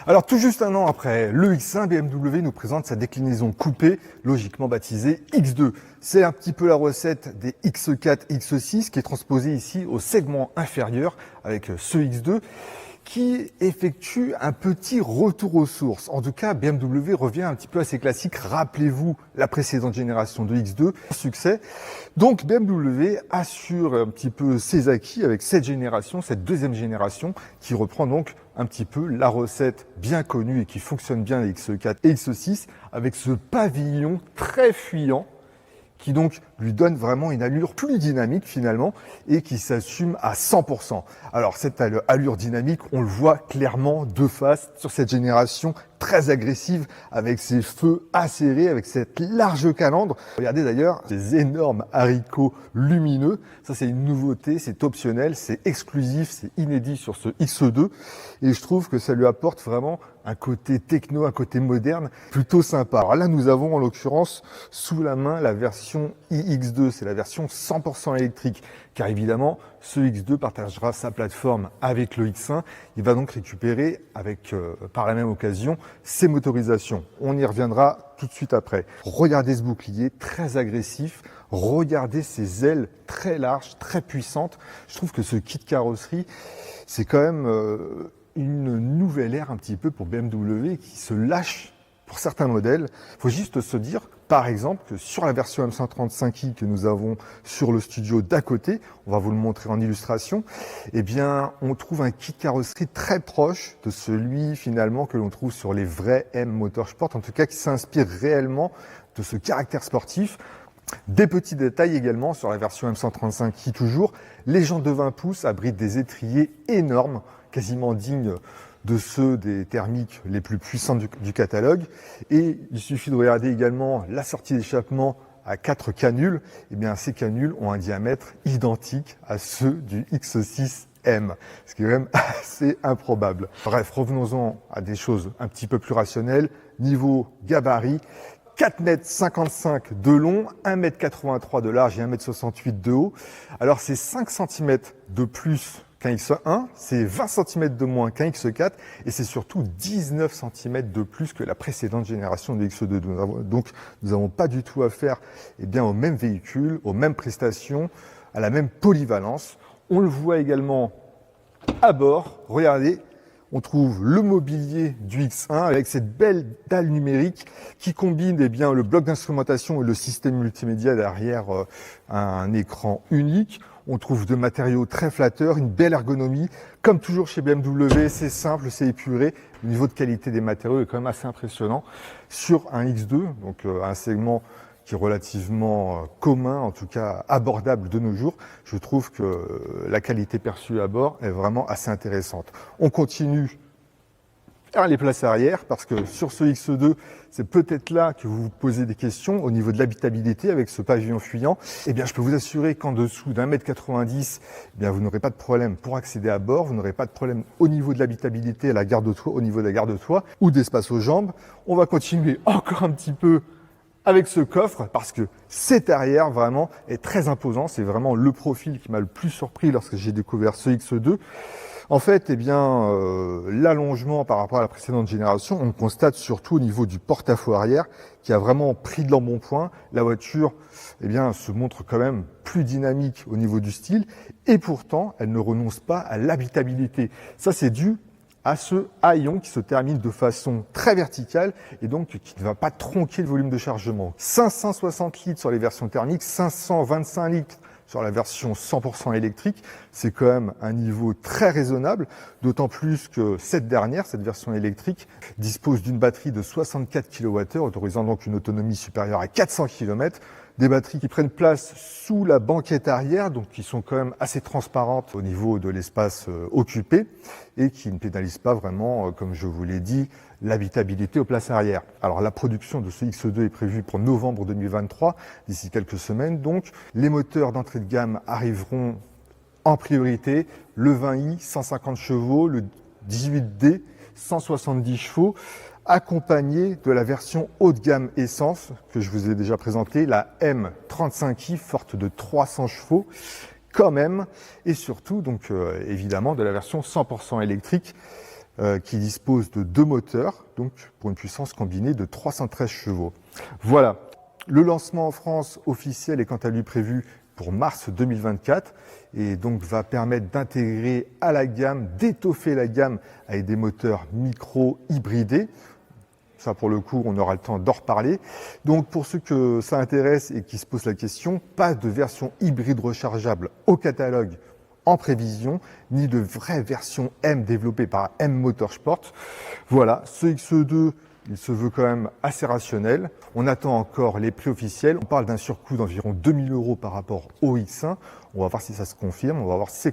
Alors tout juste un an après le X1, BMW nous présente sa déclinaison coupée, logiquement baptisée X2. C'est un petit peu la recette des X4, X6 qui est transposée ici au segment inférieur avec ce X2 qui effectue un petit retour aux sources. En tout cas, BMW revient un petit peu à ses classiques. Rappelez-vous la précédente génération de X2, succès. Donc BMW assure un petit peu ses acquis avec cette génération, cette deuxième génération, qui reprend donc un petit peu la recette bien connue et qui fonctionne bien avec X4 et X6, avec ce pavillon très fuyant, qui donc lui donne vraiment une allure plus dynamique finalement et qui s'assume à 100%. Alors cette allure dynamique, on le voit clairement de face sur cette génération très agressive avec ses feux acérés, avec cette large calandre. Regardez d'ailleurs ces énormes haricots lumineux. Ça c'est une nouveauté, c'est optionnel, c'est exclusif, c'est inédit sur ce X2 et je trouve que ça lui apporte vraiment un côté techno, un côté moderne plutôt sympa. Alors là nous avons en l'occurrence sous la main la version iX2, c'est la version 100% électrique, car évidemment, ce X2 partagera sa plateforme avec le X1. Il va donc récupérer, par la même occasion, ses motorisations. On y reviendra tout de suite après. Regardez ce bouclier très agressif, regardez ces ailes très larges, très puissantes. Je trouve que ce kit carrosserie, c'est quand même une nouvelle ère un petit peu pour BMW qui se lâche pour certains modèles. Il faut juste se dire, par exemple, que sur la version M135i que nous avons sur le studio d'à côté, on va vous le montrer en illustration, eh bien, on trouve un kit carrosserie très proche de celui finalement que l'on trouve sur les vrais M Motorsport, en tout cas qui s'inspire réellement de ce caractère sportif. Des petits détails également sur la version M135i toujours. Les jantes de 20 pouces abritent des étriers énormes, quasiment dignes de ceux des thermiques les plus puissantes du catalogue. Et il suffit de regarder également la sortie d'échappement à 4 canules. Eh bien, ces canules ont un diamètre identique à ceux du X6M, ce qui est quand même assez improbable. Bref, revenons-en à des choses un petit peu plus rationnelles. Niveau gabarit, 4,55 m de long, 1,83 m de large et 1,68 m de haut. Alors c'est 5 cm de plus qu'un X1, c'est 20 cm de moins qu'un X4 et c'est surtout 19 cm de plus que la précédente génération de X2. Donc nous n'avons pas du tout affaire au même véhicule, aux mêmes prestations, à la même polyvalence. On le voit également à bord, regardez, on trouve le mobilier du X1 avec cette belle dalle numérique qui combine le bloc d'instrumentation et le système multimédia derrière un écran unique. On trouve de matériaux très flatteurs, une belle ergonomie. Comme toujours chez BMW, c'est simple, c'est épuré. Le niveau de qualité des matériaux est quand même assez impressionnant. Sur un X2, donc un segment qui est relativement commun, en tout cas abordable de nos jours, je trouve que la qualité perçue à bord est vraiment assez intéressante. On continue vers les places arrière, parce que sur ce X2, c'est peut-être là que vous vous posez des questions au niveau de l'habitabilité avec ce pavillon fuyant. Eh bien, je peux vous assurer qu'en dessous d'1,90 m, vous n'aurez pas de problème pour accéder à bord, vous n'aurez pas de problème au niveau de l'habitabilité, à la garde de toit, au niveau de la garde de toit ou d'espace aux jambes. On va continuer encore un petit peu avec ce coffre, parce que cet arrière vraiment est très imposant. C'est vraiment le profil qui m'a le plus surpris lorsque j'ai découvert ce X2. En fait, l'allongement par rapport à la précédente génération, on le constate surtout au niveau du porte-à-faux arrière, qui a vraiment pris de l'embonpoint. La voiture, se montre quand même plus dynamique au niveau du style, et pourtant, elle ne renonce pas à l'habitabilité. Ça, c'est dû à ce haillon qui se termine de façon très verticale et donc qui ne va pas tronquer le volume de chargement. 560 litres sur les versions thermiques, 525 litres sur la version 100% électrique, c'est quand même un niveau très raisonnable, d'autant plus que cette version électrique, dispose d'une batterie de 64 kWh, autorisant donc une autonomie supérieure à 400 km, des batteries qui prennent place sous la banquette arrière, donc qui sont quand même assez transparentes au niveau de l'espace occupé et qui ne pénalisent pas vraiment, comme je vous l'ai dit, l'habitabilité aux places arrière. Alors la production de ce X2 est prévue pour novembre 2023, d'ici quelques semaines donc. Les moteurs d'entrée de gamme arriveront en priorité, le 20i 150 chevaux, le 18D 170 chevaux, accompagné de la version haut de gamme essence que je vous ai déjà présentée, la M35i, forte de 300 chevaux quand même, et surtout donc évidemment de la version 100% électrique qui dispose de 2 moteurs, donc pour une puissance combinée de 313 chevaux. Voilà, le lancement en France officiel est quant à lui prévu pour mars 2024 et donc va permettre d'intégrer à la gamme, d'étoffer la gamme avec des moteurs micro-hybridés. Ça, pour le coup, on aura le temps d'en reparler. Donc, pour ceux que ça intéresse et qui se posent la question, pas de version hybride rechargeable au catalogue en prévision, ni de vraie version M développée par M Motorsport. Voilà, ce XE2, il se veut quand même assez rationnel. On attend encore les prix officiels. On parle d'un surcoût d'environ 2000 € par rapport au X1. On va voir si ça se confirme, on va voir si c'est